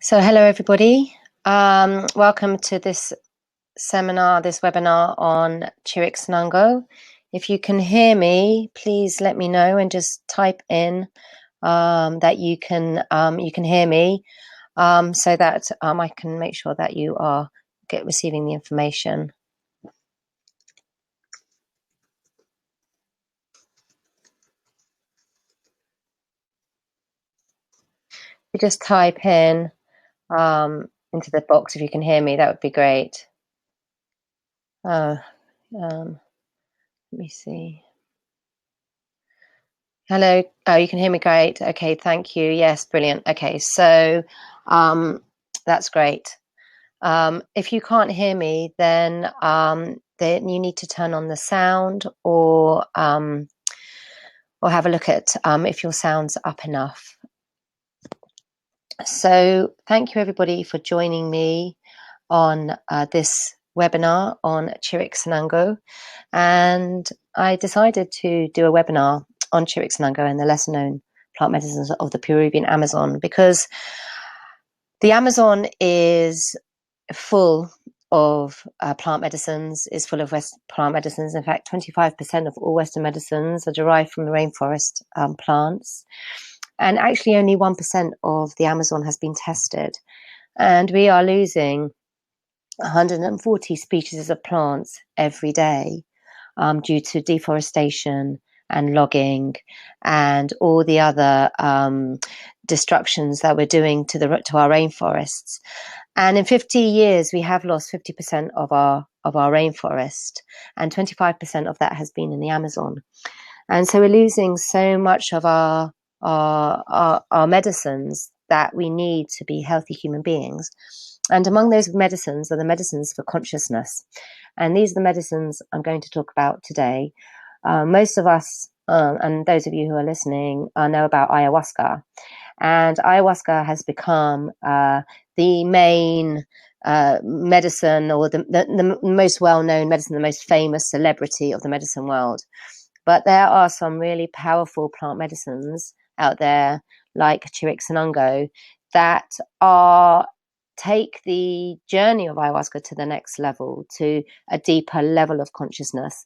So hello everybody. Welcome to this webinar on Chiric Sanango. If you can hear me, please let me know and just type in that you can hear me, so that I can make sure that you are receiving the information. You just type in into the box if you can hear me. That would be great. Let me see. Hello. Oh, you can hear me. Great. Okay. Thank you. Yes. Brilliant. Okay. So, that's great. If you can't hear me, then you need to turn on the sound or have a look at if your sound's up enough. So thank you everybody for joining me on this webinar on Chiric Sanango. And I decided to do a webinar on Chiric Sanango and the lesser known plant medicines of the Peruvian Amazon, because the Amazon is full of plant medicines, is full of plant medicines. In fact, 25% of all Western medicines are derived from the rainforest plants. And actually only 1% of the Amazon has been tested. And we are losing 140 species of plants every day due to deforestation and logging and all the other destructions that we're doing to our rainforests. And in 50 years, we have lost 50% of our rainforest, and 25% of that has been in the Amazon. And so we're losing so much of our medicines that we need to be healthy human beings. And among those medicines are the medicines for consciousness. And these are the medicines I'm going to talk about today. Most of us, and those of you who are listening, know about ayahuasca. And ayahuasca has become the main medicine, or the most well-known medicine, the most famous celebrity of the medicine world. But there are some really powerful plant medicines out there, like Chiric Sanango, that take the journey of ayahuasca to the next level, to a deeper level of consciousness.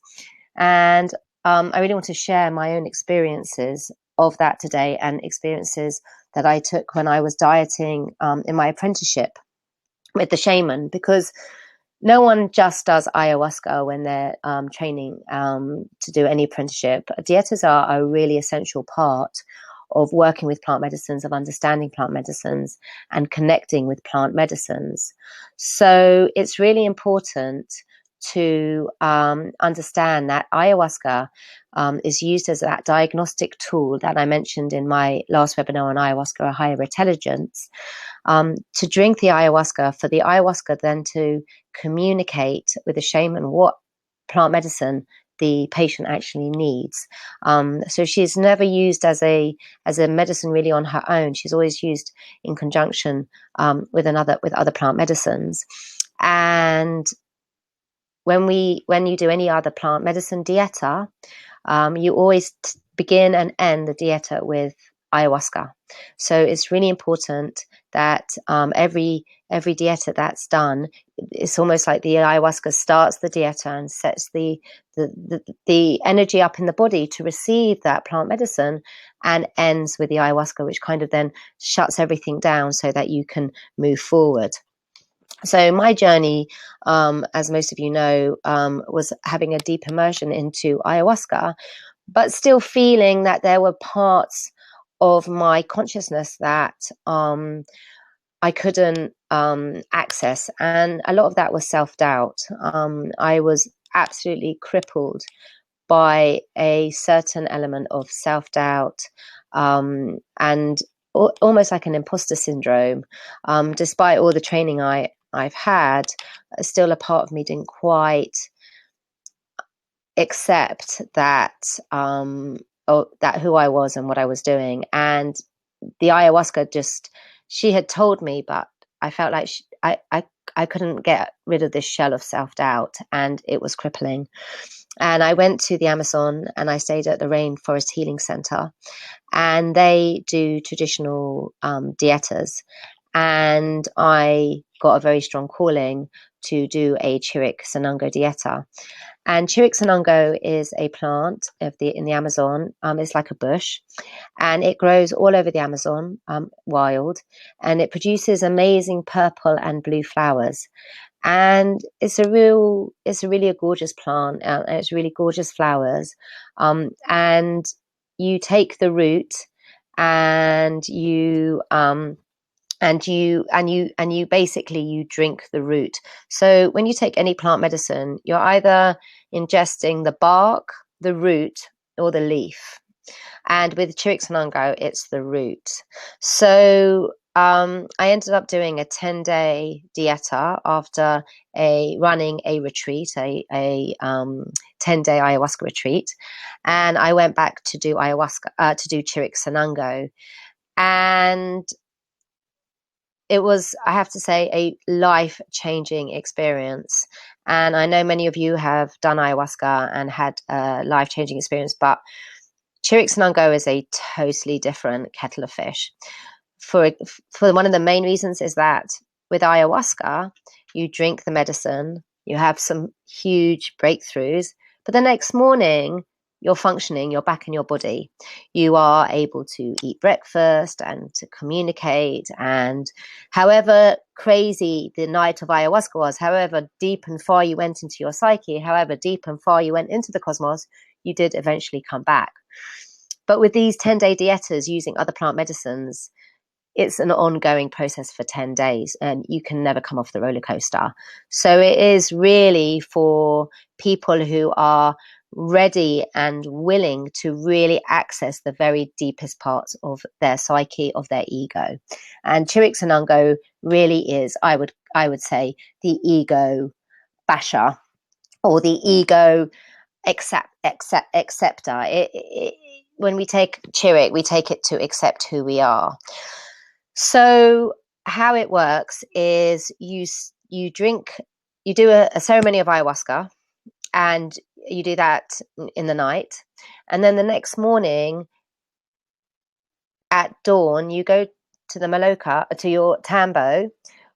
And I really want to share my own experiences of that today, and experiences that I took when I was dieting in my apprenticeship with the Shaman, because no one just does ayahuasca when they're training to do any apprenticeship. Dietas are a really essential part of working with plant medicines, of understanding plant medicines and connecting with plant medicines. So it's really important to understand that ayahuasca is used as that diagnostic tool that I mentioned in my last webinar on ayahuasca, a higher intelligence, to drink the ayahuasca, for the ayahuasca then to communicate with the shaman what plant medicine the patient actually needs. So she's never used as a medicine really on her own. She's always used in conjunction with other plant medicines. And when you do any other plant medicine dieta, you always begin and end the dieta with ayahuasca. So it's really important that every dieta that's done, it's almost like the ayahuasca starts the dieta and sets the energy up in the body to receive that plant medicine, and ends with the ayahuasca, which kind of then shuts everything down so that you can move forward. So my journey, as most of you know, was having a deep immersion into ayahuasca, but still feeling that there were parts of my consciousness that I couldn't access. And a lot of that was self-doubt. I was absolutely crippled by a certain element of self-doubt, and almost like an imposter syndrome. Despite all the training I've had, still a part of me didn't quite accept that that who I was and what I was doing. And the ayahuasca she had told me, but I felt like I couldn't get rid of this shell of self-doubt, and it was crippling. And I went to the Amazon and I stayed at the Rainforest Healing Center, and they do traditional dietas. and I got a very strong calling to do a Chiric Sanango dieta. And Chiric Sanango is a plant in the Amazon. It's like a bush, and it grows all over the Amazon, wild, and it produces amazing purple and blue flowers. And it's really a gorgeous plant, and it's really gorgeous flowers. And you take the root, and you basically you drink the root. So when you take any plant medicine, you're either ingesting the bark, the root, or the leaf. And with Chiric Sanango, it's the root. So I ended up doing a 10-day dieta after running a retreat, a 10-day ayahuasca retreat, and I went back to do ayahuasca, to do Chiric Sanango, and it was, I have to say, a life-changing experience. And I know many of you have done ayahuasca and had a life-changing experience, but Chiric Sanango is a totally different kettle of fish. For one of the main reasons is that with ayahuasca, you drink the medicine, you have some huge breakthroughs, but the next morning you're functioning, you're back in your body. You are able to eat breakfast and to communicate, and however crazy the night of ayahuasca was, however deep and far you went into your psyche, however deep and far you went into the cosmos, you did eventually come back. But with these 10-day dietas using other plant medicines, it's an ongoing process for 10 days, and you can never come off the roller coaster. So it is really for people who are ready and willing to really access the very deepest parts of their psyche, of their ego. And Chiric Sanango really is, I would say, the ego basher, or the ego acceptor. When we take Chirik, we take it to accept who we are. So how it works is you do a ceremony of ayahuasca, and you do that in the night, and then the next morning at dawn you go to the Maloka, to your Tambo,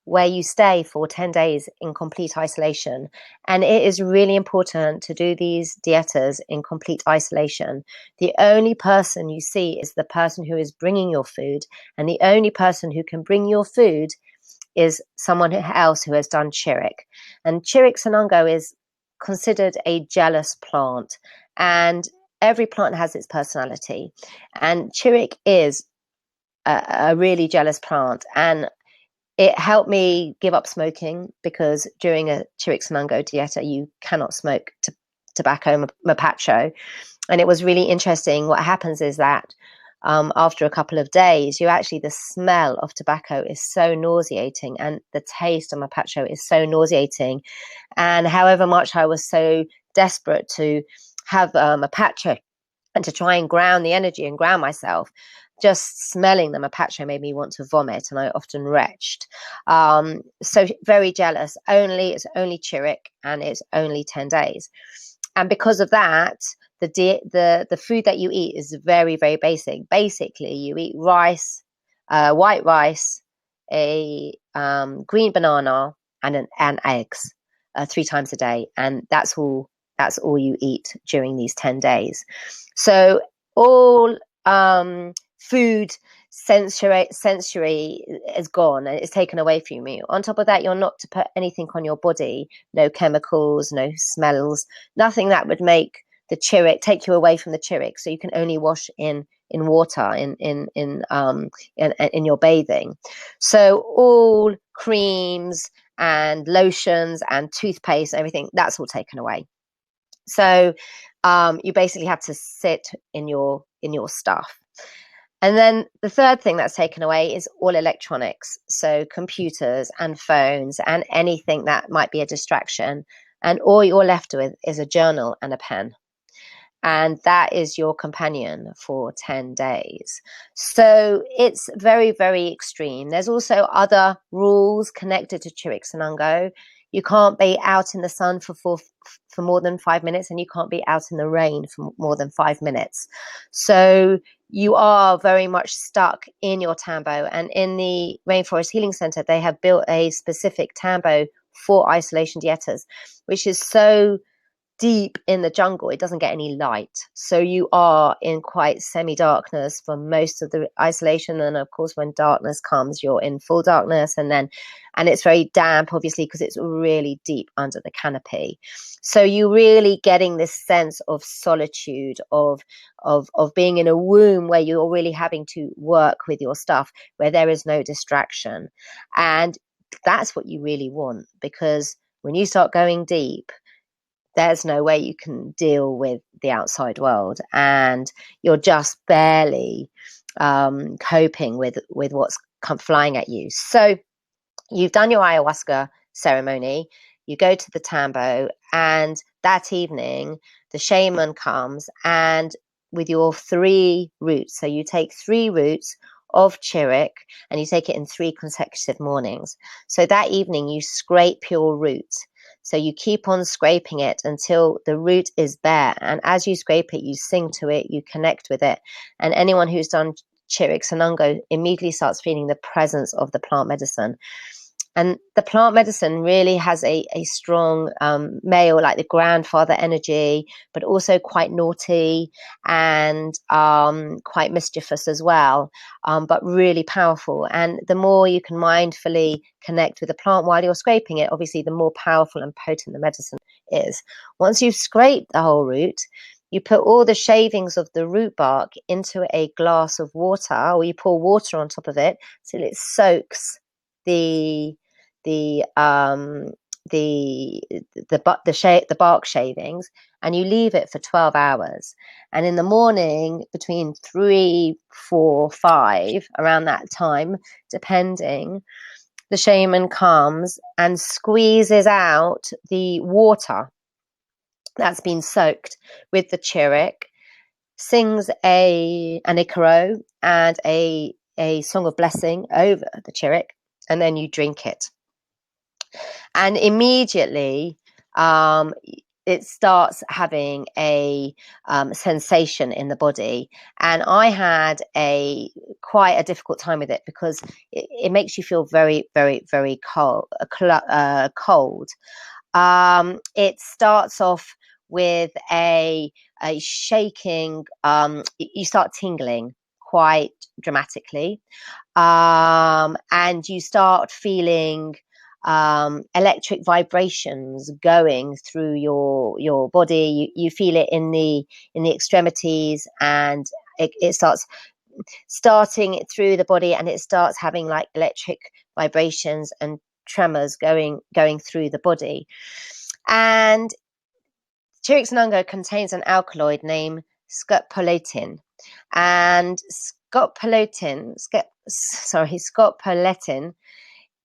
where you stay for 10 days in complete isolation. And it is really important to do these dietas in complete isolation. The only person you see is the person who is bringing your food, and the only person who can bring your food is someone else who has done Chirik. And Chiric Sanango is considered a jealous plant, and every plant has its personality. And Chirik is a really jealous plant, and it helped me give up smoking, because during a Chiric Sanango dieta, you cannot smoke tobacco, mapacho. And it was really interesting. What happens is that after a couple of days, the smell of tobacco is so nauseating, and the taste of mapacho is so nauseating. And however much I was so desperate to have mapacho and to try and ground the energy and ground myself, just smelling the mapacho made me want to vomit, and I often retched. So very jealous. It's only Chirik, and it's only 10 days. And because of that, the food that you eat is very, very basic. Basically, you eat rice, white rice, a green banana, and eggs 3 times a day, and that's all you eat during these 10 days. So all food sensory is gone, and it's taken away from you. On top of that, you're not to put anything on your body, no chemicals, no smells, nothing that would make the Chirik take you away from the Chirik. So you can only wash in water in your bathing. So all creams and lotions and toothpaste, everything, that's all taken away. So you basically have to sit in your stuff. And then the third thing that's taken away is all electronics. So computers and phones and anything that might be a distraction. And all you're left with is a journal and a pen. And that is your companion for 10 days. So it's very, very extreme. There's also other rules connected to Chiric Sanango. You can't be out in the sun for more than 5 minutes, and you can't be out in the rain for more than 5 minutes. So you are very much stuck in your tambo. And in the Rainforest Healing Center, they have built a specific tambo for isolation dietas, which is so deep in the jungle, it doesn't get any light. So you are in quite semi-darkness for most of the isolation. And of course, when darkness comes, you're in full darkness. And it's very damp, obviously, because it's really deep under the canopy. So you're really getting this sense of solitude, of being in a womb where you're really having to work with your stuff, where there is no distraction. And that's what you really want, because when you start going deep, there's no way you can deal with the outside world, and you're just barely coping with what's come flying at you. So you've done your ayahuasca ceremony, you go to the tambo, and that evening the shaman comes, and with your 3 roots, so you take 3 roots of Chirik and you take it in 3 consecutive mornings. So that evening you scrape your root. So you keep on scraping it until the root is bare. And as you scrape it, you sing to it, you connect with it. And anyone who's done Chiric Sanango immediately starts feeling the presence of the plant medicine. And the plant medicine really has a strong male, like the grandfather energy, but also quite naughty and quite mischievous as well, but really powerful. And the more you can mindfully connect with the plant while you're scraping it, obviously the more powerful and potent the medicine is. Once you've scraped the whole root, you put all the shavings of the root bark into a glass of water, or you pour water on top of it till it soaks the bark shavings, and you leave it for 12 hours. And in the morning, between 3, 4, 5, around that time, depending, the shaman comes and squeezes out the water that's been soaked with the Chirik, sings an ikaro and a song of blessing over the Chirik, and then you drink it. And immediately it starts having a sensation in the body. And I had quite a difficult time with it, because it makes you feel very, very, very cold. It starts off with a shaking. You start tingling quite dramatically, and you start feeling electric vibrations going through your body. You feel it in the extremities, and it starting it through the body, and it starts having like electric vibrations and tremors going through the body. And Chiric Sanango contains an alkaloid named scopoletin, and scopoletin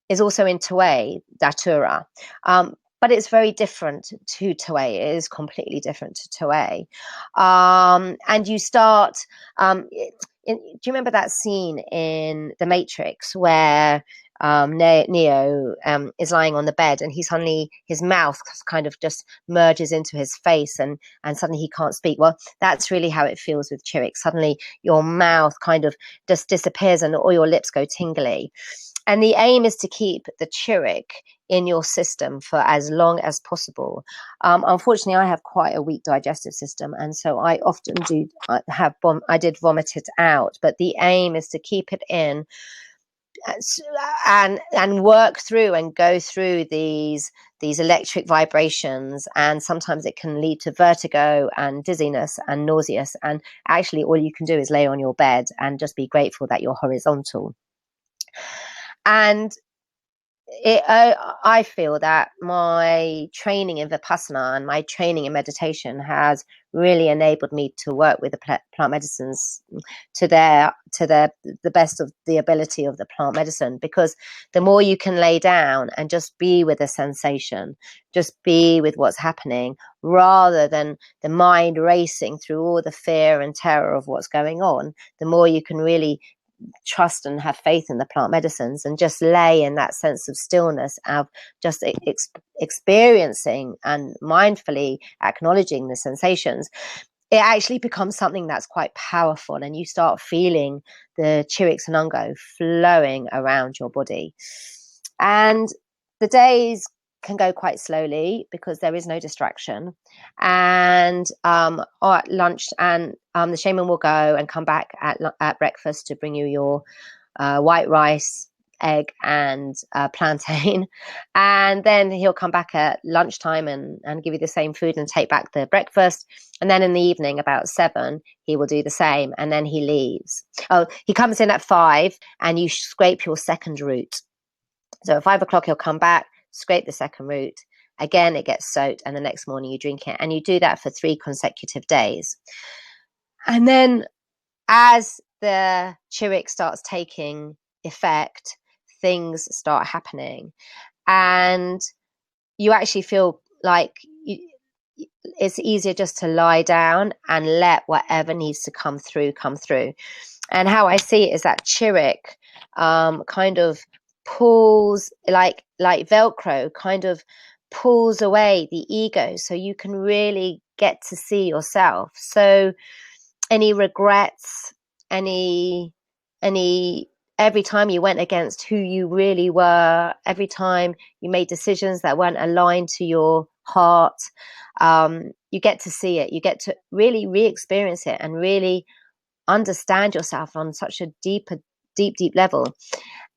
is also in Tuay, Datura. But it's very different to Tuay. It is completely different to Tuay. And you start, do you remember that scene in The Matrix where Neo is lying on the bed, and his mouth kind of just merges into his face, and suddenly he can't speak? Well, that's really how it feels with Chirik. Suddenly your mouth kind of just disappears, and all your lips go tingly. And the aim is to keep the Chirik in your system for as long as possible. Unfortunately, I have quite a weak digestive system, and so I often I did vomit it out. But the aim is to keep it in and work through and go through these electric vibrations. And sometimes it can lead to vertigo and dizziness and nauseous. And actually, all you can do is lay on your bed and just be grateful that you're horizontal. And I feel that my training in Vipassana and my training in meditation has really enabled me to work with the plant medicines to the best of the ability of the plant medicine, because the more you can lay down and just be with the sensation, just be with what's happening, rather than the mind racing through all the fear and terror of what's going on, the more you can really trust and have faith in the plant medicines and just lay in that sense of stillness, of just experiencing and mindfully acknowledging the sensations. it actually becomes something that's quite powerful, and you start feeling the Chiric Sanango flowing around your body. And the days can go quite slowly because there is no distraction. And at lunch, and the shaman will go and come back at breakfast to bring you your white rice, egg, and plantain. And then he'll come back at lunchtime and give you the same food and take back the breakfast. And then in the evening, about 7, he will do the same, and then he leaves. Oh, he comes in at 5, and you scrape your second root. So at 5 o'clock, he'll come back, scrape the second root. Again, it gets soaked, and the next morning you drink it. And you do that for 3 consecutive days. And then as the Chirik starts taking effect, things start happening. And you actually feel like it's easier just to lie down and let whatever needs to come through. And how I see it is that Chirik kind of pulls, like Velcro, kind of pulls away the ego, so you can really get to see yourself. So any regrets, any every time you went against who you really were, every time you made decisions that weren't aligned to your heart, you get to see it. You get to really re-experience it and really understand yourself on such a deep level.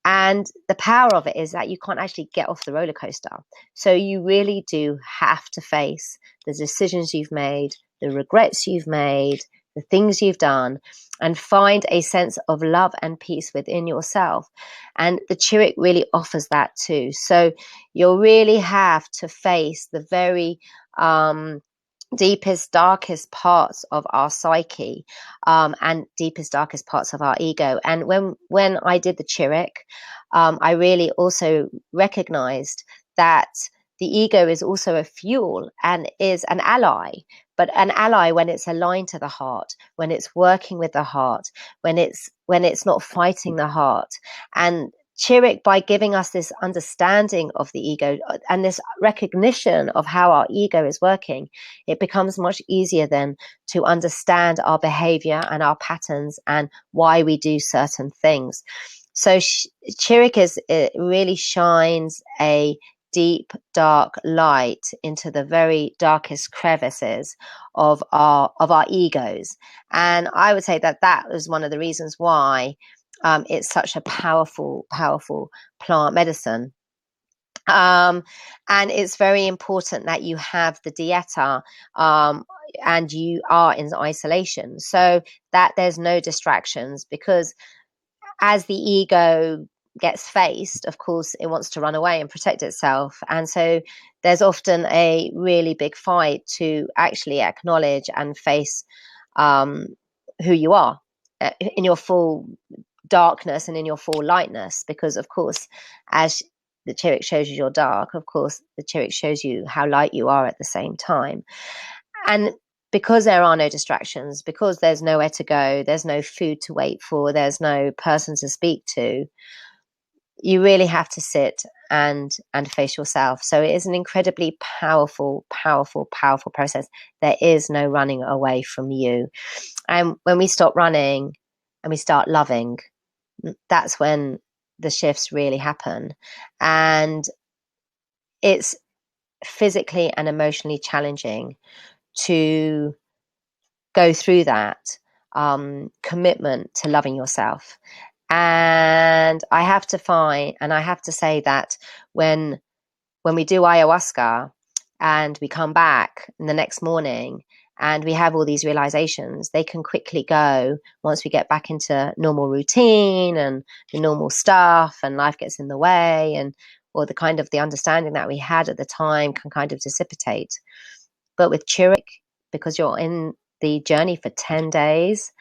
And the power of it is that you can't actually get off the roller coaster. So you really do have to face the decisions you've made, the regrets you've made, the things you've done, and find a sense of love and peace within yourself. And the Chirik really offers that too. So you'll really have to face the very deepest, darkest parts of our psyche, and deepest, darkest parts of our ego. And when I did the Chirik, I really also recognized that the ego is also a fuel and is an ally, but an ally when it's aligned to the heart, when it's working with the heart, when it's not fighting the heart. And Chirik, by giving us this understanding of the ego and this recognition of how our ego is working, it becomes much easier then to understand our behavior and our patterns and why we do certain things. So Chirik it really shines a deep, dark light into the very darkest crevices of our egos. And I would say that was one of the reasons why it's such a powerful plant medicine. And it's very important that you have the dieta, and you are in isolation, so that there's no distractions, because as the ego gets faced, of course, it wants to run away and protect itself. And so there's often a really big fight to actually acknowledge and face who you are in your full darkness and in your full lightness. Because, of course, as the Chirik shows you you're dark, of course, the Chirik shows you how light you are at the same time. And because there are no distractions, because there's nowhere to go, there's no food to wait for, there's no person to speak to, you really have to sit and face yourself. So it is an incredibly powerful process. There is no running away from you. And when we stop running and we start loving, that's when the shifts really happen. And it's physically and emotionally challenging to go through that commitment to loving yourself. And I have to say that when we do ayahuasca and we come back in the next morning and we have all these realizations, they can quickly go once we get back into normal routine and the normal stuff, and life gets in the way, and or the kind of the understanding that we had at the time can kind of dissipate. But with Chirik, because you're in the journey for 10 days,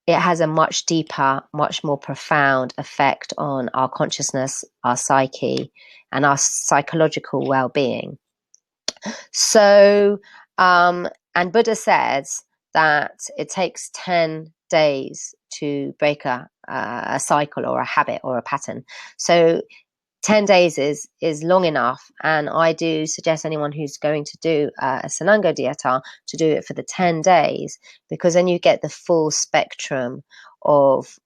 it has a much deeper, much more profound effect on our consciousness, our psyche, and our psychological well-being. So, and Buddha says that it takes 10 days to break a cycle or a habit or a pattern. So 10 days is long enough, and I do suggest anyone who's going to do a Sanango dieta to do it for the 10 days, because then you get the full spectrum of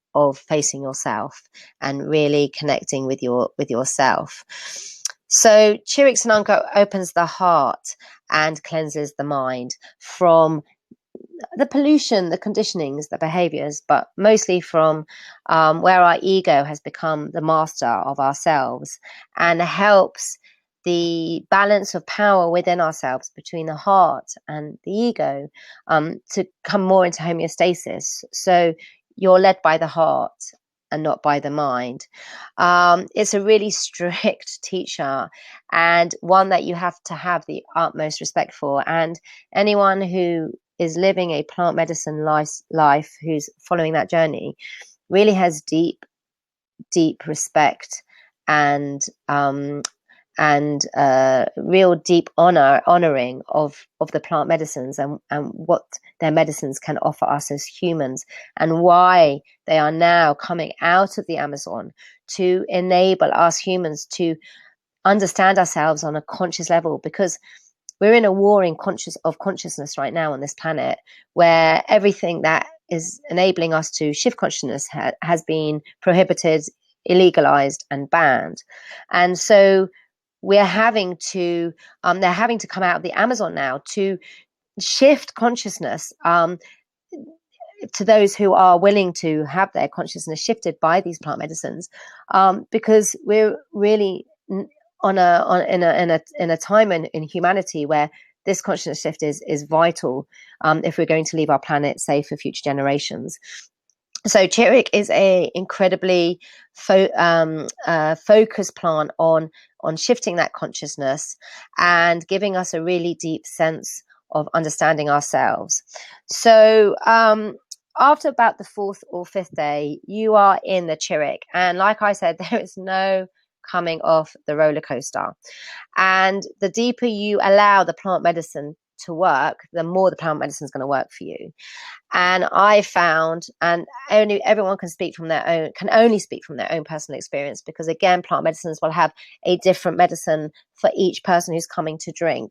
facing yourself and really connecting with yourself. So Chiric Sanango opens the heart and cleanses the mind from the pollution, the conditionings, the behaviors, but mostly from where our ego has become the master of ourselves, and helps the balance of power within ourselves between the heart and the ego to come more into homeostasis. So you're led by the heart and not by the mind. It's a really strict teacher, and one that you have to have the utmost respect for. And anyone who is living a plant medicine life who's following that journey really has deep respect and real deep honoring of the plant medicines and what their medicines can offer us as humans, and why they are now coming out of the Amazon to enable us humans to understand ourselves on a conscious level, because we're in a war of consciousness right now on this planet, where everything that is enabling us to shift consciousness has been prohibited, illegalized, and banned. And so they're having to come out of the Amazon now to shift consciousness to those who are willing to have their consciousness shifted by these plant medicines, because we're really in a time in humanity where this consciousness shift is vital if we're going to leave our planet safe for future generations. So Chirik is a incredibly focused plant on shifting that consciousness and giving us a really deep sense of understanding ourselves. So after about the 4th or 5th day, you are in the Chirik, and like I said, there is no coming off the roller coaster. And the deeper you allow the plant medicine to work, the more the plant medicine is going to work for you. And I found, and everyone can only speak from their own personal experience, because again, plant medicines will have a different medicine for each person who's coming to drink.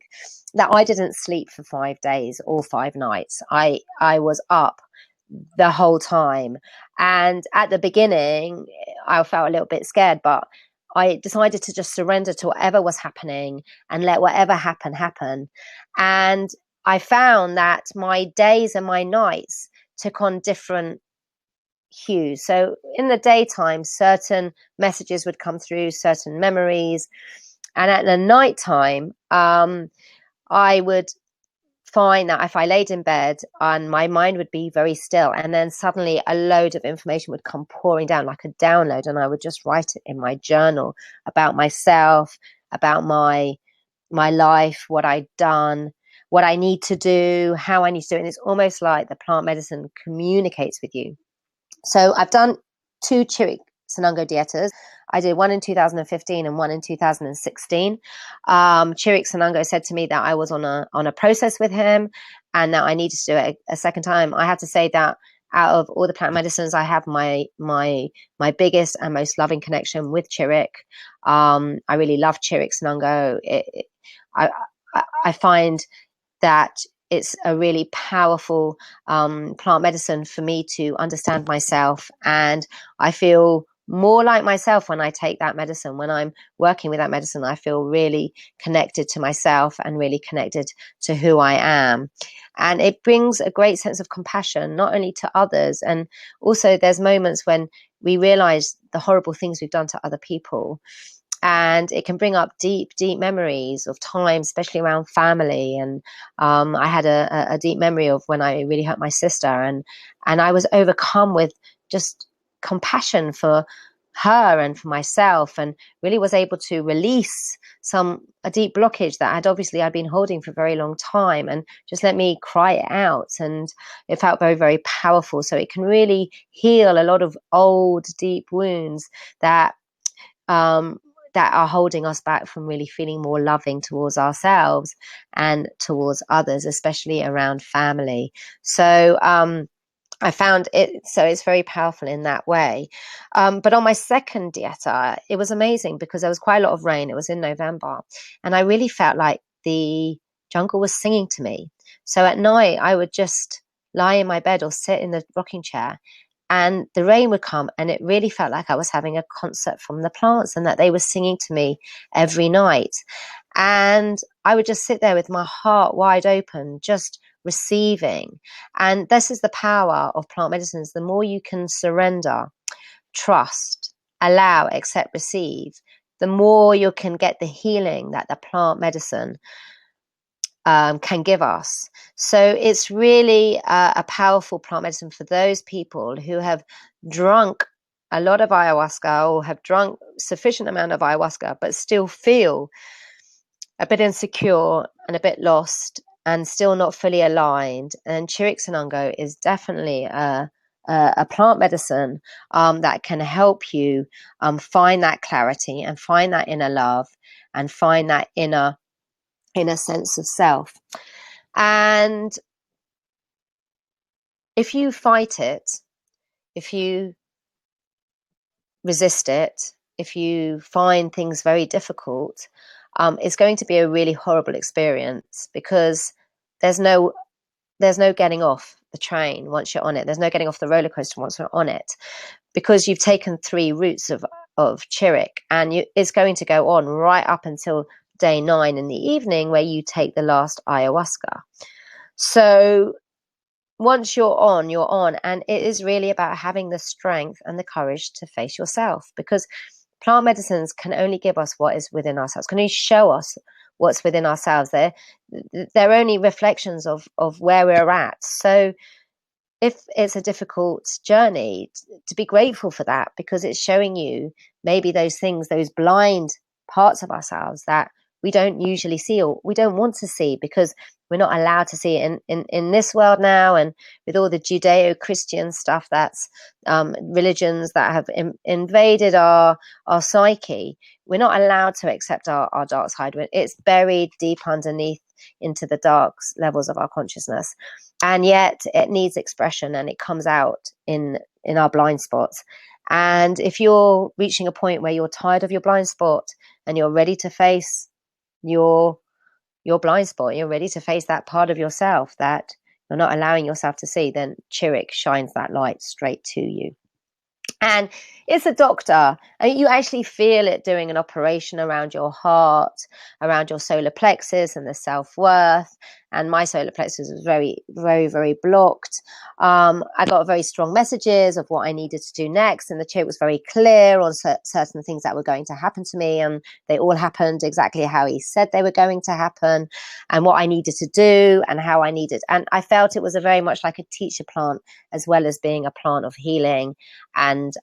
Now, I didn't sleep for 5 days or 5 nights. I was up the whole time. And at the beginning, I felt a little bit scared, but I decided to just surrender to whatever was happening and let whatever happen. And I found that my days and my nights took on different hues. So in the daytime, certain messages would come through, certain memories. And at the nighttime, I would find that if I laid in bed and my mind would be very still, and then suddenly a load of information would come pouring down like a download, and I would just write it in my journal about myself, about my life, what I'd done, what I need to do, how I need to do it. And it's almost like the plant medicine communicates with you. So I've done 2 Chiric Sanango dietas. I did one in 2015 and one in 2016. Chiric Sanango said to me that I was on a process with him, and that I needed to do it a second time. I have to say that out of all the plant medicines, I have my biggest and most loving connection with Chirik. I really love Chiric Sanango. I find that it's a really powerful plant medicine for me to understand myself, and I feel more like myself when I take that medicine. When I'm working with that medicine, I feel really connected to myself and really connected to who I am. And it brings a great sense of compassion, not only to others, and also there's moments when we realize the horrible things we've done to other people. And it can bring up deep memories of times, especially around family. And I had a deep memory of when I really hurt my sister, and I was overcome with just compassion for her and for myself, and really was able to release a deep blockage that I'd been holding for a very long time, and just let me cry it out. And it felt very, very powerful. So it can really heal a lot of old, deep wounds that are holding us back from really feeling more loving towards ourselves and towards others, especially around family. So I found it, so it's very powerful in that way. But on my second dieta, it was amazing because there was quite a lot of rain. It was in November, and I really felt like the jungle was singing to me. So at night, I would just lie in my bed or sit in the rocking chair, and the rain would come, and it really felt like I was having a concert from the plants and that they were singing to me every night. And I would just sit there with my heart wide open, just receiving. And this is the power of plant medicines. The more you can surrender, trust, allow, accept, receive, the more you can get the healing that the plant medicine can give us. So it's really a powerful plant medicine for those people who have drunk a lot of ayahuasca or have drunk sufficient amount of ayahuasca, but still feel a bit insecure and a bit lost and still not fully aligned. And Chiric Sanango is definitely a plant medicine that can help you find that clarity and find that inner love and find that inner sense of self. And if you fight it, if you resist it, if you find things very difficult, it's going to be a really horrible experience because there's no getting off the train once you're on it. There's no getting off the roller coaster once you're on it, because you've taken 3 routes of Chirik, and it's going to go on right up until day 9 in the evening, where you take the last ayahuasca. So once you're on, and it is really about having the strength and the courage to face yourself, because plant medicines can only give us what is within ourselves, can only show us what's within ourselves. They're only reflections of where we're at. So if it's a difficult journey, to be grateful for that, because it's showing you maybe those things, those blind parts of ourselves that we don't usually see or we don't want to see, because we're not allowed to see it in this world now. And with all the Judeo-Christian stuff, that's religions that have invaded our psyche, we're not allowed to accept our dark side. It's buried deep underneath into the dark levels of our consciousness. And yet it needs expression, and it comes out in our blind spots. And if you're reaching a point where you're tired of your blind spot and you're ready to face your blind spot, you're ready to face that part of yourself that you're not allowing yourself to see, then Chirik shines that light straight to you. And it's a doctor, and you actually feel it doing an operation around your heart, around your solar plexus and the self-worth. And my solar plexus was very, very, very blocked. I got very strong messages of what I needed to do next, and the Chirik was very clear on certain things that were going to happen to me, and they all happened exactly how he said they were going to happen, and what I needed to do and how I needed. And I felt it was a very much like a teacher plant, as well as being a plant of healing and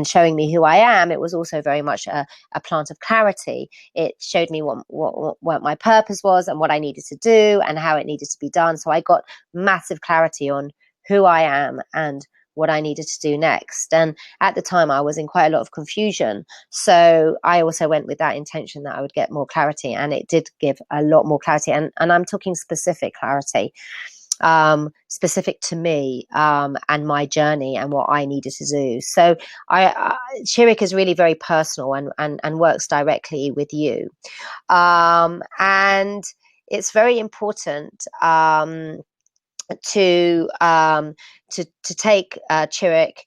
showing me who I am. It was also very much a plant of clarity. It showed me what my purpose was and what I needed to do and how it needed to be done. So I got massive clarity on who I am and what I needed to do next. And at the time I was in quite a lot of confusion. So I also went with that intention that I would get more clarity, and it did give a lot more clarity. And I'm talking specific clarity, specific to me and my journey and what I needed to do. So Chirik is really very personal and works directly with you. And it's very important to take Chirik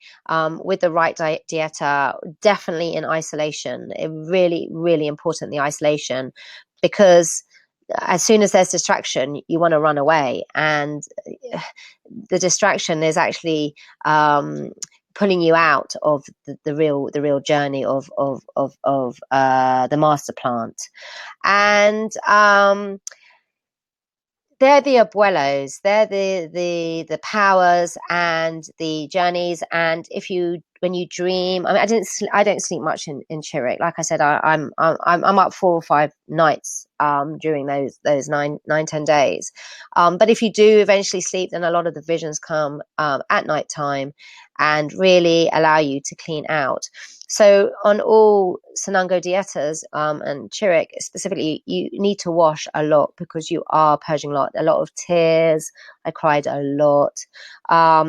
with the right dieta, definitely in isolation. It really, really important, the isolation, because as soon as there's distraction, you want to run away, and the distraction is actually pulling you out of the real journey of the master plant. And they're the abuelos, they're the powers and the journeys. And when you dream, I mean, I don't sleep much in Chirik. Like I said, I'm up 4 or 5 nights during those 10 days. But if you do eventually sleep, then a lot of the visions come at night time and really allow you to clean out. So on all Sanango dietas and Chirik specifically, you need to wash a lot because you are purging a lot of tears. I cried a lot.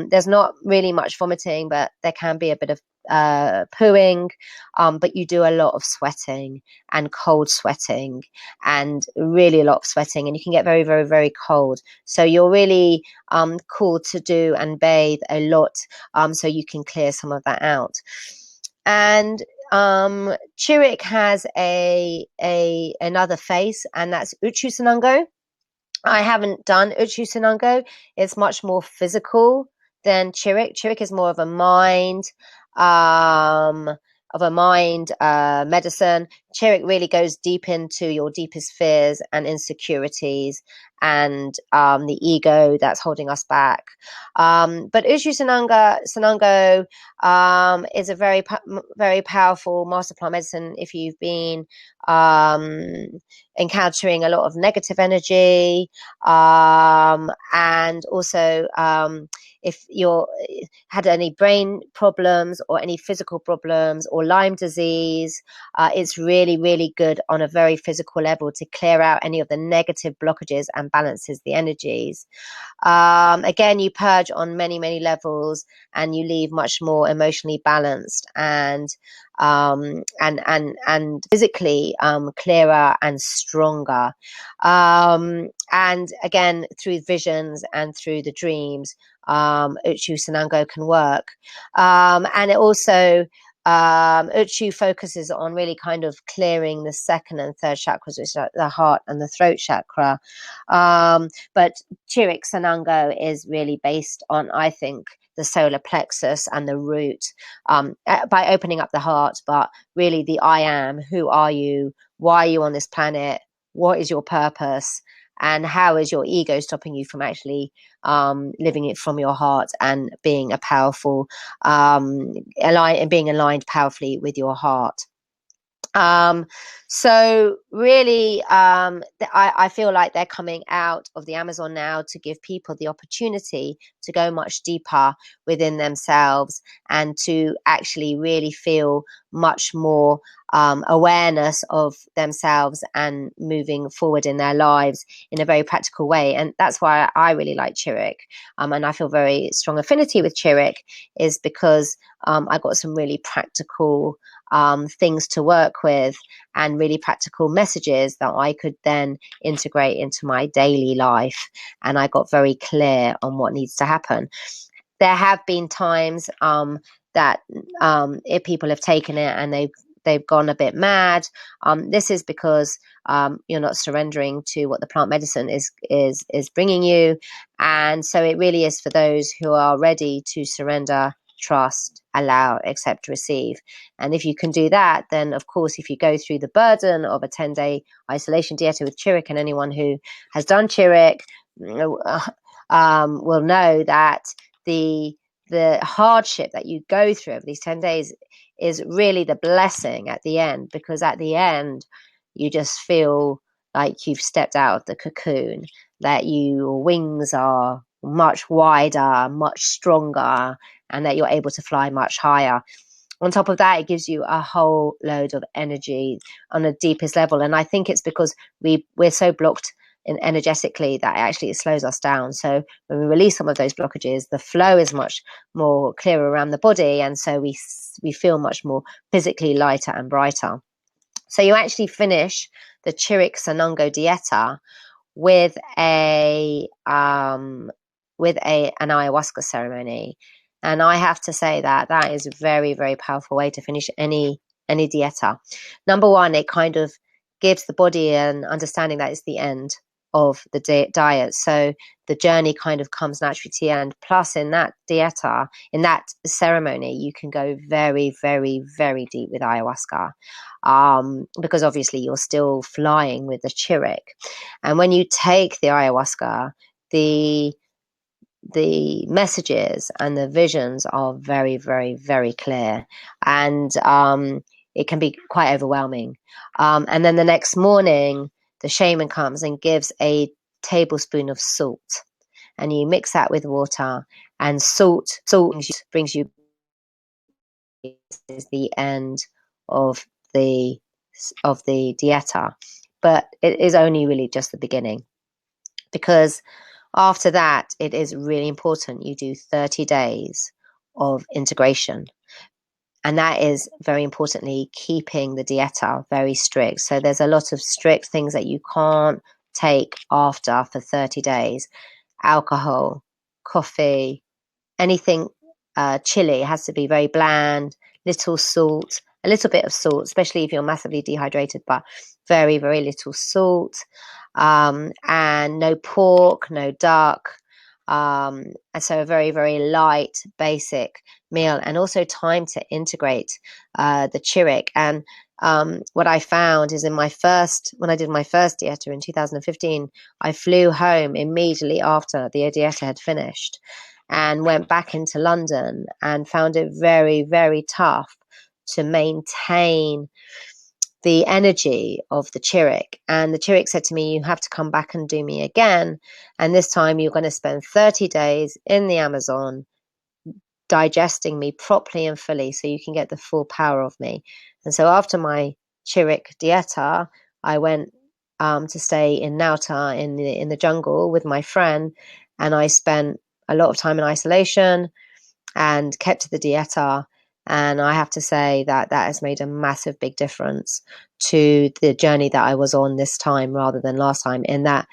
There's not really much vomiting, but there can be a bit of pooing, but you do a lot of sweating and cold sweating and really a lot of sweating, and you can get very, very, very cold. So you're really called to do and bathe a lot so you can clear some of that out. And Chirik has another face, and that's Uchu Sanango. I haven't done Uchu Sanango. It's much more physical than Chirik. Chirik is more of a mind medicine. Chirik really goes deep into your deepest fears and insecurities and the ego that's holding us back. But Uchu Sanango is a very, very powerful master plant medicine if you've been encountering a lot of negative energy, and also if you're had any brain problems or any physical problems or Lyme disease, it's really, really good on a very physical level to clear out any of the negative blockages and balances the energies. Again, you purge on many, many levels, and you leave much more emotionally balanced and physically clearer and stronger. And again, through visions and through the dreams, Uchu Sanango can work. And it also Uchu focuses on really kind of clearing the second and third chakras, which are the heart and the throat chakra. But Chiric Sanango is really based on, I think, the solar plexus and the root, by opening up the heart, but really the I am. Who are you? Why are you on this planet? What is your purpose? And how is your ego stopping you from actually living it from your heart and being a powerful, being aligned powerfully with your heart? So really, I feel like they're coming out of the Amazon now to give people the opportunity to go much deeper within themselves and to actually really feel much more awareness of themselves and moving forward in their lives in a very practical way. And that's why I really like Chirik, and I feel very strong affinity with Chirik, is because I got some really practical things to work with and really practical messages that I could then integrate into my daily life. And I got very clear on what needs to happen. There have been times that if people have taken it and they've gone a bit mad. This is because you're not surrendering to what the plant medicine is bringing you. And so it really is for those who are ready to surrender, trust, allow, accept, receive. And if you can do that, then of course, if you go through the burden of a 10-day isolation dieta with Chirik, and anyone who has done Chirik will know that the hardship that you go through over these 10 days is really the blessing at the end, because at the end you just feel like you've stepped out of the cocoon, that your wings are much wider, much stronger, and that you're able to fly much higher. On top of that, it gives you a whole load of energy on the deepest level. And I think it's because we're so blocked energetically that actually it slows us down. So when we release some of those blockages, the flow is much more clearer around the body, and so we feel much more physically lighter and brighter. So you actually finish the Chiric Sanango dieta with an ayahuasca ceremony. And I have to say that is a very, very powerful way to finish any dieta. Number one, it kind of gives the body an understanding that it's the end of the diet. So the journey kind of comes naturally to the end. Plus, in that dieta, in that ceremony, you can go very, very, very deep with ayahuasca, because obviously you're still flying with the Chirik. And when you take the ayahuasca, the messages and the visions are very, very, very clear. And it can be quite overwhelming. And then the next morning, the shaman comes and gives a tablespoon of salt, and you mix that with water, and salt brings you is the end of the dieta, but it is only really just the beginning, because after that it is really important you do 30 days of integration, and that is very importantly keeping the dieta very strict. So there's a lot of strict things that you can't take after for 30 days: alcohol, coffee, anything chili. It has to be very bland, little salt, a little bit of salt, especially if you're massively dehydrated, but very, very little salt, and no pork, no duck. And so a very, very light, basic meal, and also time to integrate the Chirik. And what I found is when I did my first dieta in 2015, I flew home immediately after the dieta had finished and went back into London and found it very, very tough to maintain the energy of the Chirik. And the Chirik said to me, you have to come back and do me again. And this time you're going to spend 30 days in the Amazon digesting me properly and fully so you can get the full power of me. And so after my Chirik dieta, I went to stay in Nauta in the jungle with my friend, and I spent a lot of time in isolation and kept to the dieta. And I have to say that that has made a massive big difference to the journey that I was on this time rather than last time, in that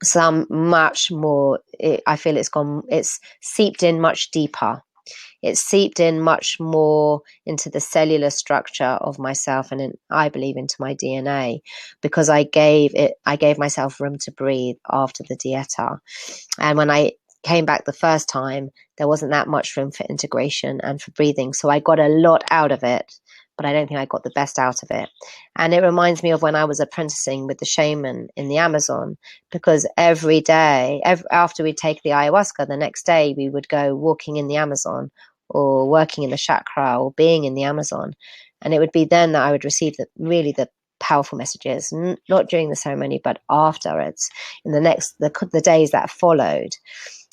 some much more, I feel it's seeped in much deeper. It's seeped in much more into the cellular structure of myself, and I believe into my DNA, because I gave myself room to breathe after the dieta. And when I came back the first time, there wasn't that much room for integration and for breathing. So I got a lot out of it, but I don't think I got the best out of it. And it reminds me of when I was apprenticing with the shaman in the Amazon, because every day, after we'd take the ayahuasca, the next day we would go walking in the Amazon or working in the chakra or being in the Amazon. And it would be then that I would receive the powerful messages, not during the ceremony, but afterwards, in the days that followed.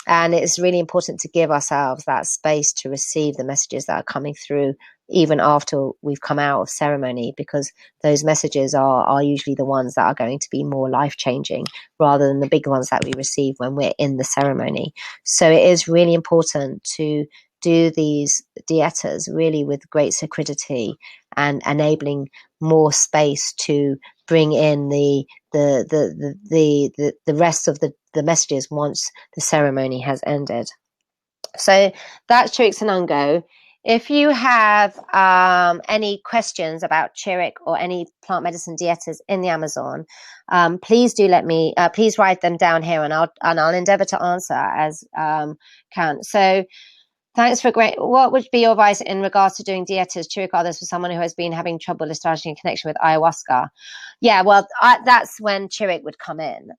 And it's really important to give ourselves that space to receive the messages that are coming through even after we've come out of ceremony, because those messages are usually the ones that are going to be more life-changing rather than the big ones that we receive when we're in the ceremony. So it is really important to do these dietas really with great sacredity and enabling more space to bring in the rest of the messages once the ceremony has ended. So that's Chiric Sanango. If you have any questions about Chirik or any plant medicine dietas in the Amazon, please do please write them down here, and I'll endeavor to answer as can. So thanks for great. What would be your advice in regards to doing dietas, Chirik others, for someone who has been having trouble establishing a connection with ayahuasca? Yeah, well, that's when Chirik would come in,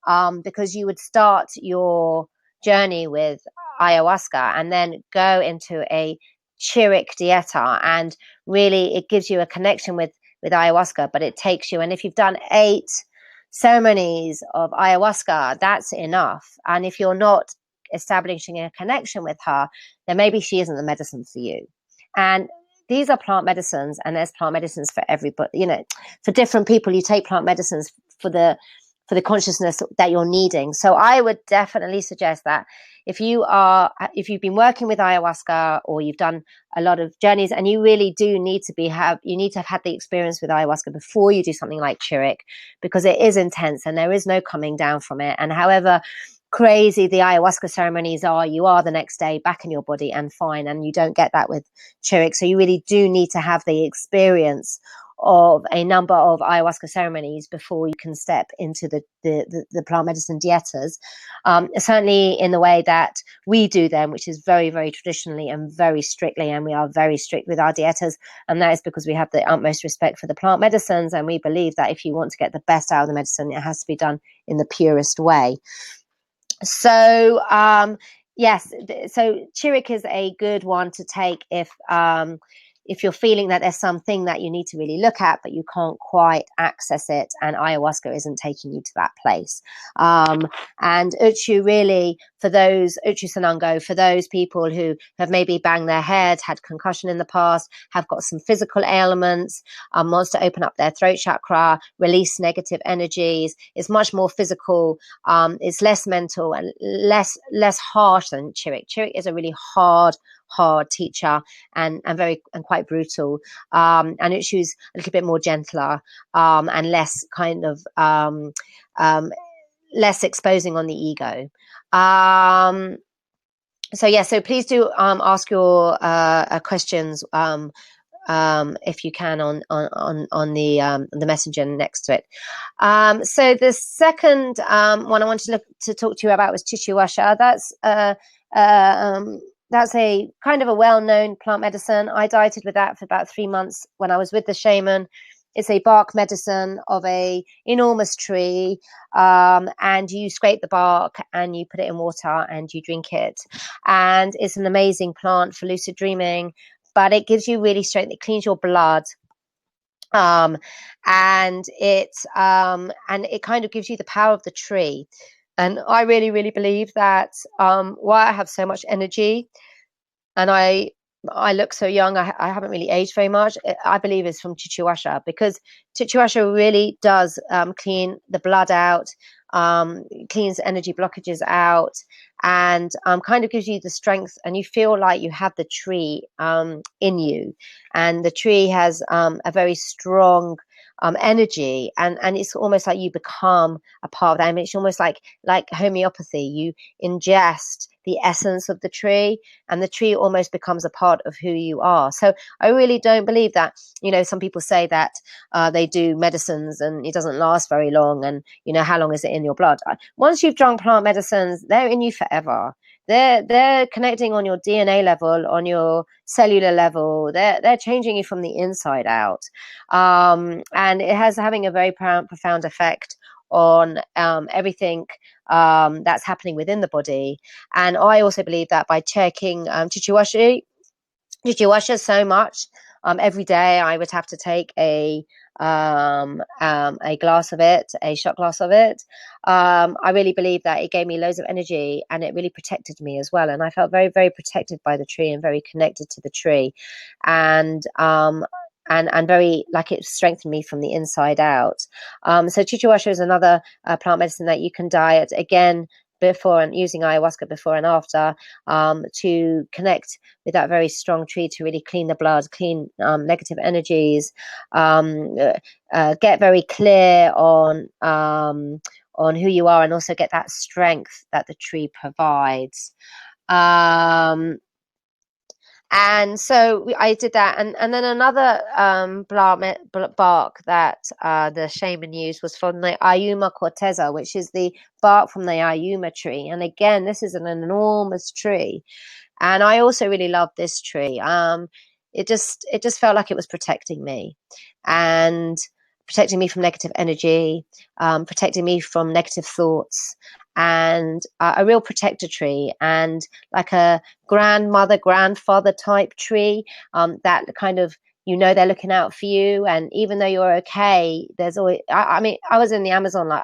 because you would start your journey with ayahuasca and then go into a Chirik dieta, and really it gives you a connection with ayahuasca, but it takes you, and if you've done 8 ceremonies of ayahuasca, that's enough. And if you're not establishing a connection with her, then maybe she isn't the medicine for you. And these are plant medicines, and there's plant medicines for everybody. For different people, you take plant medicines for the consciousness that you're needing. So I would definitely suggest that if you've been working with ayahuasca, or you've done a lot of journeys, and you really do need to have had the experience with ayahuasca before you do something like Chirik, because it is intense and there is no coming down from it. And however crazy the ayahuasca ceremonies are, you are the next day back in your body and fine, and you don't get that with Chirik. So you really do need to have the experience of a number of ayahuasca ceremonies before you can step into the plant medicine dietas, certainly in the way that we do them, which is very, very traditionally and very strictly, and we are very strict with our dietas, and that is because we have the utmost respect for the plant medicines, and we believe that if you want to get the best out of the medicine, it has to be done in the purest way. So yes, so Chirik is a good one to take if if you're feeling that there's something that you need to really look at, but you can't quite access it, and ayahuasca isn't taking you to that place. And Uchu really, for those, Uchu Sanango, for those people who have maybe banged their head, had concussion in the past, have got some physical ailments, wants to open up their throat chakra, release negative energies. It's much more physical. It's less mental and less harsh than Chirik. Chirik is a really hard teacher and quite brutal. And Uchu's a little bit more gentler and less kind of less exposing on the ego. So please do ask your questions if you can on the messenger next to it. So the second one I wanted to talk to you about was chichiwasha. That's a kind of a well-known plant medicine. I dieted with that for about 3 months when I was with the shaman. It's a bark medicine of a enormous tree, and you scrape the bark and you put it in water and you drink it. And it's an amazing plant for lucid dreaming, but it gives you really strength. It cleans your blood. And it kind of gives you the power of the tree. And I really, really believe that why I have so much energy and I look so young, I haven't really aged very much, I believe is from chichiwasha, because chichiwasha really does clean the blood out, cleans energy blockages out, and kind of gives you the strength, and you feel like you have the tree in you, and the tree has a very strong energy, and it's almost like you become a part of that. I mean, it's almost like homeopathy. You ingest the essence of the tree, and the tree almost becomes a part of who you are. So I really don't believe that, some people say that they do medicines and it doesn't last very long, and how long is it in your blood? Once you've drunk plant medicines, they're in you forever. They're connecting on your DNA level, on your cellular level. They're changing you from the inside out, and it has having a very profound effect on everything that's happening within the body. And I also believe that by checking chichiwasha so much, every day I would have to take a glass of it, a shot glass of it. I really believe that it gave me loads of energy, and it really protected me as well. And I felt very, very protected by the tree and very connected to the tree, and very like it strengthened me from the inside out. So chichiwasha is another plant medicine that you can diet again before, and using ayahuasca before and after, to connect with that very strong tree, to really clean the blood, clean negative energies, get very clear on who you are, and also get that strength that the tree provides. And so I did that, and then another bark that the shaman used was from the Ayuma corteza, which is the bark from the Ayuma tree. And again, this is an enormous tree, and I also really loved this tree. It just felt like it was protecting me, and protecting me from negative energy, protecting me from negative thoughts, and a real protector tree, and like a grandmother, grandfather type tree, that kind of, they're looking out for you. And even though you're okay, there's always, I mean, I was in the Amazon, like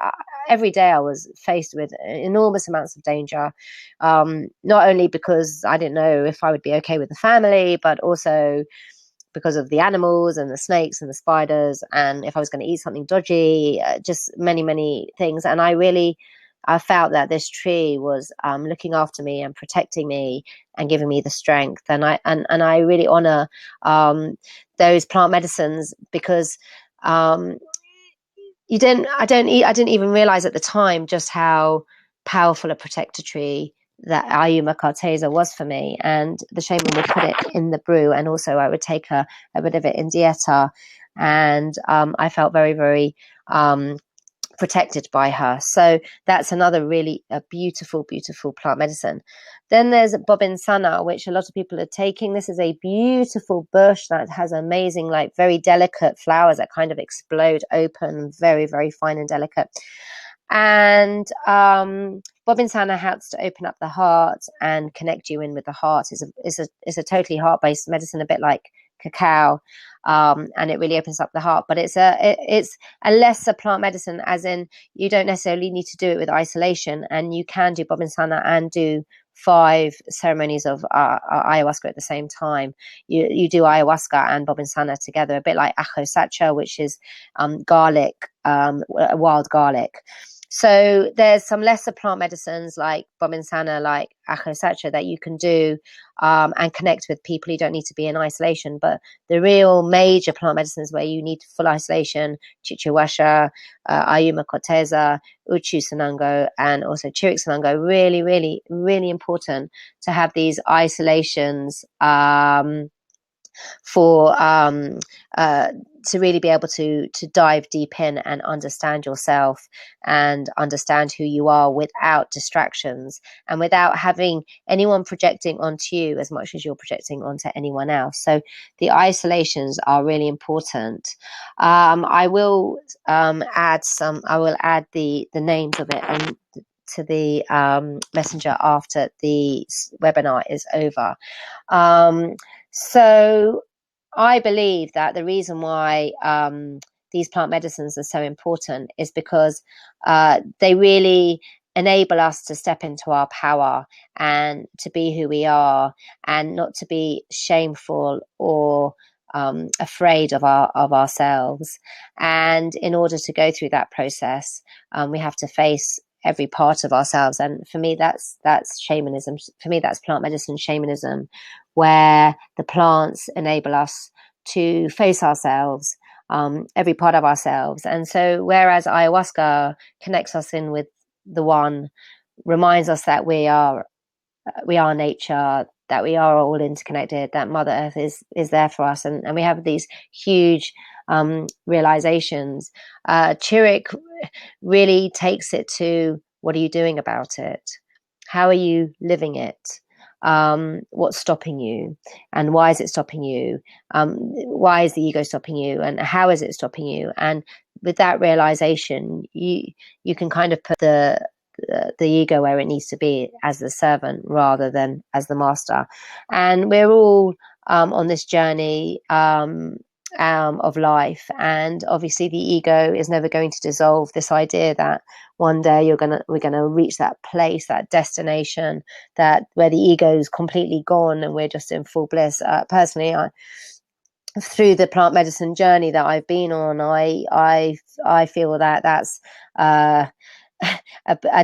every day I was faced with enormous amounts of danger, not only because I didn't know if I would be okay with the family, but also because of the animals and the snakes and the spiders, and if I was going to eat something dodgy, just many, many things. And I felt that this tree was looking after me and protecting me and giving me the strength. And I really honor those plant medicines, because I didn't even realize at the time just how powerful a protector tree that Ayuma corteza was for me. And the shaman would put it in the brew, and also I would take a bit of it in dieta, and I felt very, very protected by her. So that's another really beautiful, beautiful plant medicine. Then there's bobinsana, which a lot of people are taking. This is a beautiful bush that has amazing, like very delicate flowers that kind of explode open, very, very fine and delicate. And bobinsana helps to open up the heart and connect you in with the heart. Is a totally heart-based medicine, a bit like cacao, and it really opens up the heart. But it's a lesser plant medicine, as in you don't necessarily need to do it with isolation, and you can do Bobinsana and do 5 ceremonies of ayahuasca at the same time. You do ayahuasca and Bobinsana together, a bit like ajo sacha, which is garlic, wild garlic. So there's some lesser plant medicines like Bobinsana, like ajo sacha, that you can do and connect with people. You don't need to be in isolation. But the real major plant medicines where you need full isolation, chichihuasha, ayuma corteza, uchu sanango, and also Chiric Sanango, really, really, really important to have these isolations for to really be able to dive deep in and understand yourself and understand who you are without distractions and without having anyone projecting onto you as much as you're projecting onto anyone else. So the isolations are really important. I will add the names of it and to the messenger after the webinar is over. So I believe that the reason why these plant medicines are so important is because they really enable us to step into our power and to be who we are and not to be shameful or afraid of ourselves. And in order to go through that process, we have to face every part of ourselves. And for me, that's shamanism. For me, that's plant medicine shamanism, where the plants enable us to face ourselves, every part of ourselves. And so whereas ayahuasca connects us in with the one, reminds us that we are nature, that we are all interconnected, that Mother Earth is there for us, and we have these huge realizations. Chirik really takes it to, what are you doing about it? How are you living it? What's stopping you, and why is it stopping you? Why is the ego stopping you, and how is it stopping you? And with that realization, you can kind of put the ego where it needs to be, as the servant rather than as the master. And we're all on this journey of life, and obviously the ego is never going to dissolve this idea that one day we're gonna reach that place, that destination, that where the ego is completely gone and we're just in full bliss. Personally, through the plant medicine journey that I've been on, I feel that that's a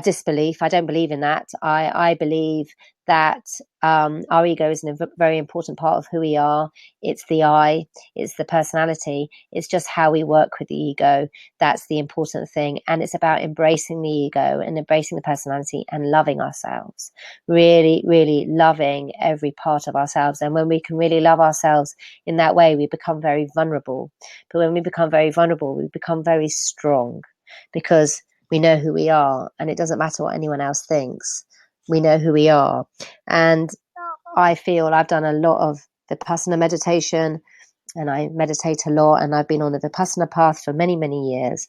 disbelief. I don't believe in that. I believe that our ego is a very important part of who we are. It's the I, it's the personality, it's just how we work with the ego. That's the important thing. And it's about embracing the ego and embracing the personality and loving ourselves, really, really loving every part of ourselves. And when we can really love ourselves in that way, we become very vulnerable. But when we become very vulnerable, we become very strong, because we know who we are, and it doesn't matter what anyone else thinks. We know who we are. And I feel I've done a lot of Vipassana meditation, and I meditate a lot, and I've been on the Vipassana path for many, many years.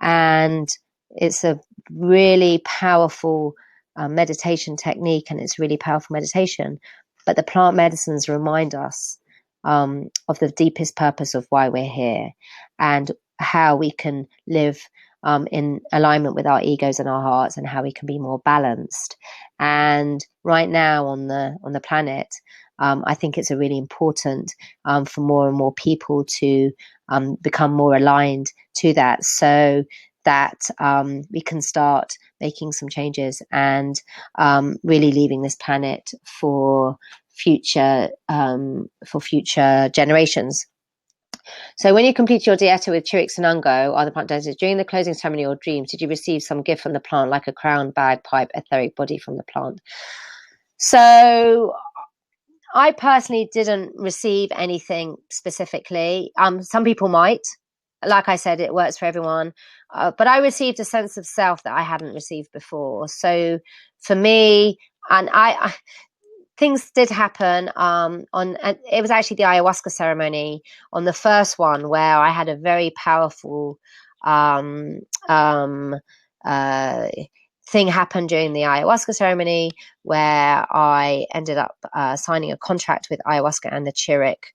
And it's a really powerful meditation technique, and it's really powerful meditation. But the plant medicines remind us of the deepest purpose of why we're here, and how we can live in alignment with our egos and our hearts, and how we can be more balanced. And right now on the planet, I think it's a really important for more and more people to become more aligned to that, so that we can start making some changes and really leaving this planet for future generations. So when you completed your dieta with Chiric Sanango, or the plant dentist, during the closing ceremony or dreams, did you receive some gift from the plant, like a crown, bag, pipe, etheric body from the plant? So I personally didn't receive anything specifically. Some people might. Like I said, it works for everyone. But I received a sense of self that I hadn't received before. So for me, and things did happen it was actually the ayahuasca ceremony on the first one, where I had a very powerful thing happened during the ayahuasca ceremony where I ended up signing a contract with ayahuasca and the Chirik,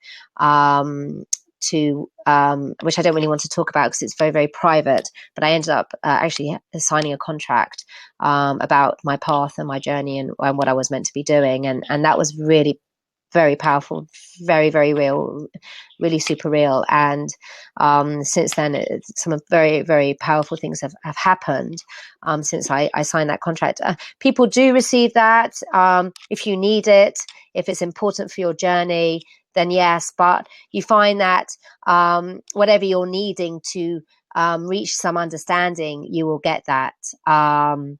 which I don't really want to talk about because it's very, very private. But I ended up actually signing a contract about my path and my journey and what I was meant to be doing, and that was really very powerful, very, very real, really super real. And since then, some very, very powerful things have happened since I signed that contract. People do receive that if you need it, if it's important for your journey, then yes. But you find that whatever you're needing to reach some understanding, you will get that. And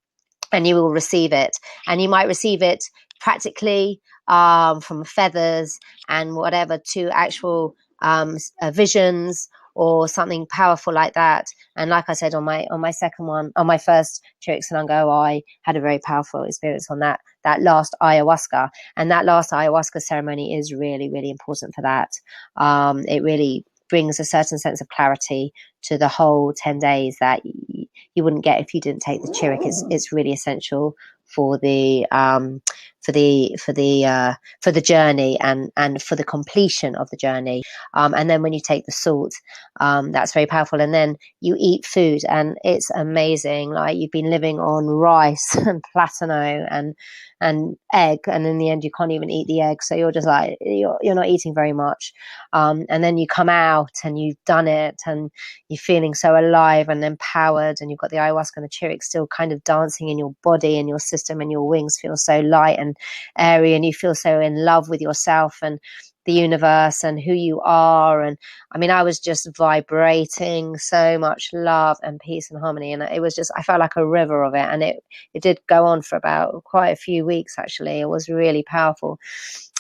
you will receive it, and you might receive it practically from feathers and whatever to actual visions or something powerful like that. And like I said, on my second one, on my first Chiric Sanango, I had a very powerful experience on that last ayahuasca, and that last ayahuasca ceremony is really, really important for that. It really brings a certain sense of clarity to the whole 10 days that you wouldn't get if you didn't take the Chirik. It's really essential for the journey and for the completion of the journey. And then when you take the salt, that's very powerful. And then you eat food, and it's amazing. Like, you've been living on rice and platano and egg, and in the end you can't even eat the egg, so you're just like, you're not eating very much. And then you come out and you've done it, and you're feeling so alive and empowered, and you've got the ayahuasca and the Chirik still kind of dancing in your body and your system, and your wings feel so light and airy, and you feel so in love with yourself and the universe and who you are. And I mean, I was just vibrating so much love and peace and harmony, and it was just, I felt like a river of it. And it did go on for about quite a few weeks, actually. It was really powerful.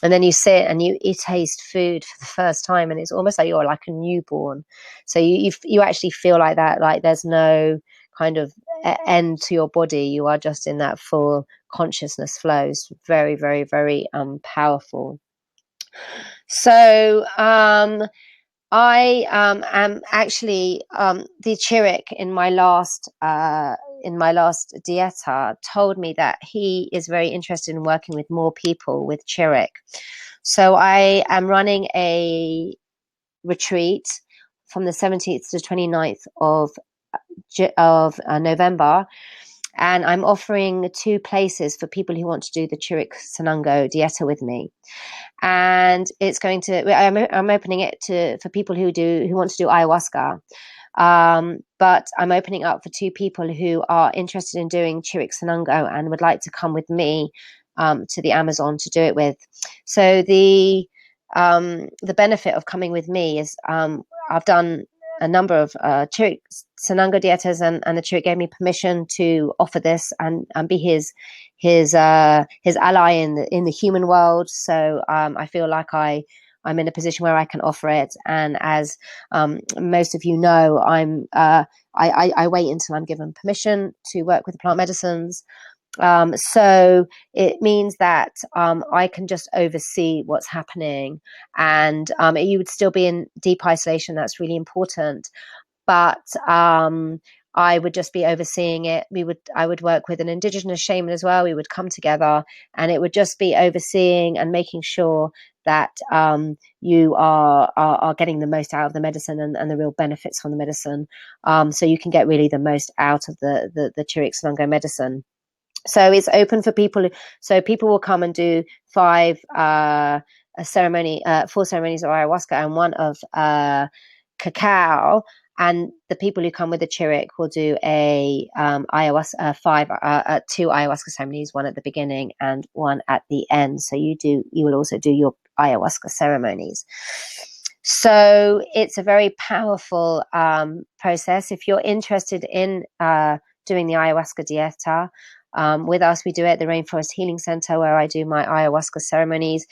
And then you sit and you taste food for the first time, and it's almost like you're like a newborn. So you actually feel like that, like there's no kind of end to your body. You are just in that full consciousness flow. It's very, very, very powerful. So I am actually the Chirik in my last dieta told me that he is very interested in working with more people with Chirik. So I am running a retreat from the 17th to 29th of November. And I'm offering 2 places for people who want to do the Chiric Sanango dieta with me. And it's going to, I'm opening it for people who want to do ayahuasca. But I'm opening up for 2 people who are interested in doing Chiric Sanango and would like to come with me to the Amazon to do it with. So the benefit of coming with me is I've done a number of Chiric Sanango dietas, and the Chirik gave me permission to offer this and be his ally in the human world. So I feel like I'm in a position where I can offer it. And as most of you know, I wait until I'm given permission to work with the plant medicines. So it means that I can just oversee what's happening, and you would still be in deep isolation. That's really important. But I would just be overseeing it. I would work with an indigenous shaman as well. We would come together, and it would just be overseeing and making sure that you are getting the most out of the medicine and the real benefits from the medicine, so you can get really the most out of the Chiric Sanango medicine. So it's open for people. So people will come and do 4 ceremonies of ayahuasca and 1 of cacao. And the people who come with the Chirik will do a ayahuasca 2 ayahuasca ceremonies, 1 at the beginning and 1 at the end. So you will also do your ayahuasca ceremonies. So it's a very powerful process. If you're interested in doing the ayahuasca dieta with us, we do it at the Rainforest Healing Center, where I do my ayahuasca ceremonies.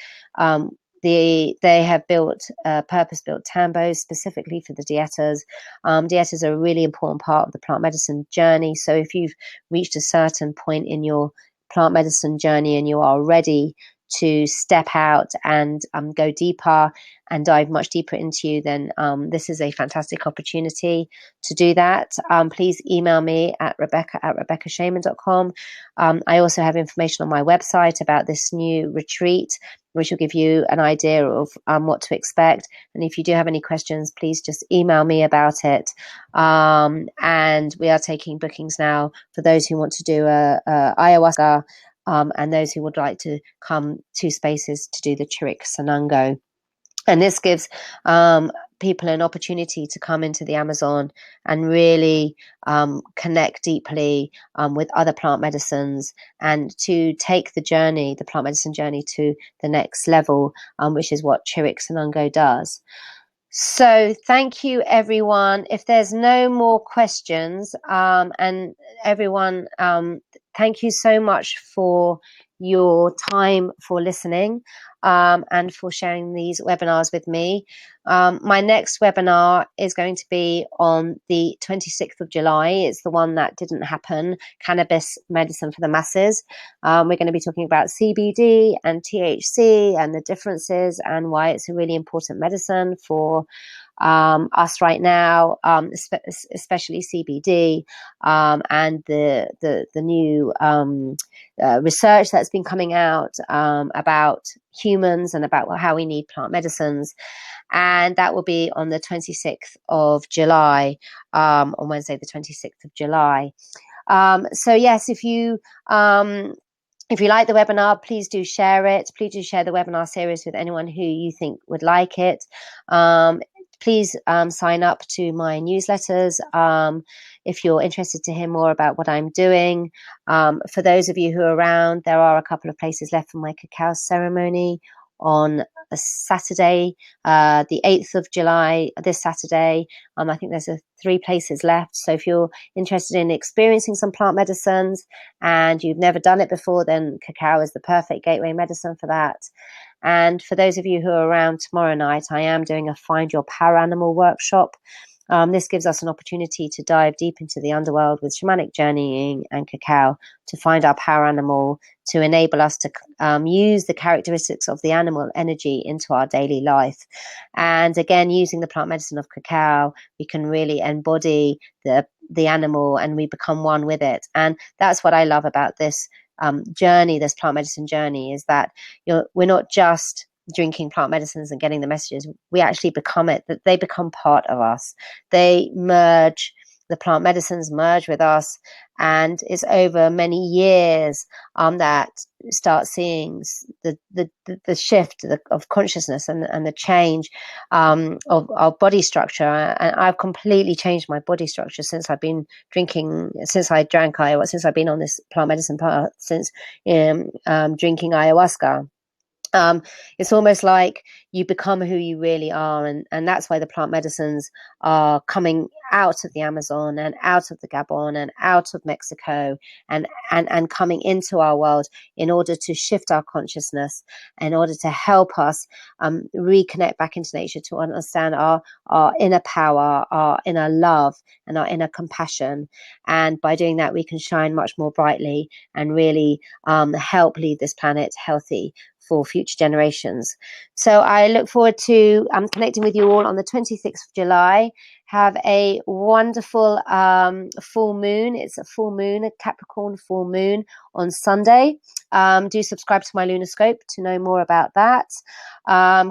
They have built purpose-built tambos specifically for the dietas. Dietas are a really important part of the plant medicine journey. So if you've reached a certain point in your plant medicine journey and you are ready to step out and go deeper and dive much deeper into you, then this is a fantastic opportunity to do that. Please email me at rebecca@rebeccashaman.com. I also have information on my website about this new retreat, which will give you an idea of what to expect. And if you do have any questions, please just email me about it. And we are taking bookings now for those who want to do a ayahuasca, and those who would like to come to spaces to do the Chiric Sanango. And this gives people an opportunity to come into the Amazon and really connect deeply with other plant medicines, and to take the journey, the plant medicine journey, to the next level, which is what Chiric Sanango does. So thank you, everyone. If there's no more questions, and everyone, thank you so much for your time, for listening, and for sharing these webinars with me. My next webinar is going to be on the 26th of July. It's the one that didn't happen, Cannabis Medicine for the Masses. We're going to be talking about CBD and THC and the differences, and why it's a really important medicine for us right now, especially CBD, and the new research that's been coming out about humans and about how we need plant medicines. And that will be on the 26th of July, on Wednesday, the 26th of July. So yes, if you like the webinar, please do share it. Please do share the webinar series with anyone who you think would like it. Please sign up to my newsletters if you're interested to hear more about what I'm doing. For those of you who are around, there are a couple of places left for my cacao ceremony on a Saturday, the 8th of July, this Saturday. I think there's 3 places left. So if you're interested in experiencing some plant medicines and you've never done it before, then cacao is the perfect gateway medicine for that. And for those of you who are around tomorrow night, I am doing a Find Your Power Animal workshop. This gives us an opportunity to dive deep into the underworld with shamanic journeying and cacao to find our power animal, to enable us to use the characteristics of the animal energy into our daily life. And again, using the plant medicine of cacao, we can really embody the animal, and we become one with it. And that's what I love about this journey, this plant medicine journey, is that we're not just drinking plant medicines and getting the messages. We actually become it, that they become part of us. They merge, the plant medicines merge with us, and it's over many years that start seeing the shift of consciousness and the change of our body structure. And I've completely changed my body structure since I've been drinking, since I drank ayahuasca, since I've been on this plant medicine path, since drinking ayahuasca. It's almost like you become who you really are, and that's why the plant medicines are coming out of the Amazon and out of the Gabon and out of Mexico, and coming into our world in order to shift our consciousness, in order to help us reconnect back into nature, to understand our inner power, our inner love, and our inner compassion. And by doing that, we can shine much more brightly and really help leave this planet healthy for future generations. So I look forward to connecting with you all on the 26th of July. Have a wonderful full moon. It's a full moon, a Capricorn full moon on Sunday. Do subscribe to my Lunascope to know more about that.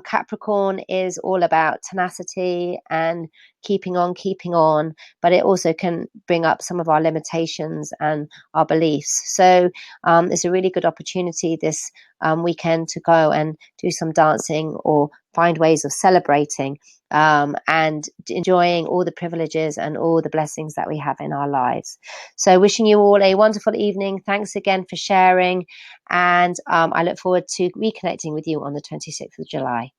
Capricorn is all about tenacity and keeping on, but it also can bring up some of our limitations and our beliefs. So it's a really good opportunity this weekend to go and do some dancing or find ways of celebrating and enjoying all the privileges and all the blessings that we have in our lives. So wishing you all a wonderful evening. Thanks again for sharing. And I look forward to reconnecting with you on the 26th of July.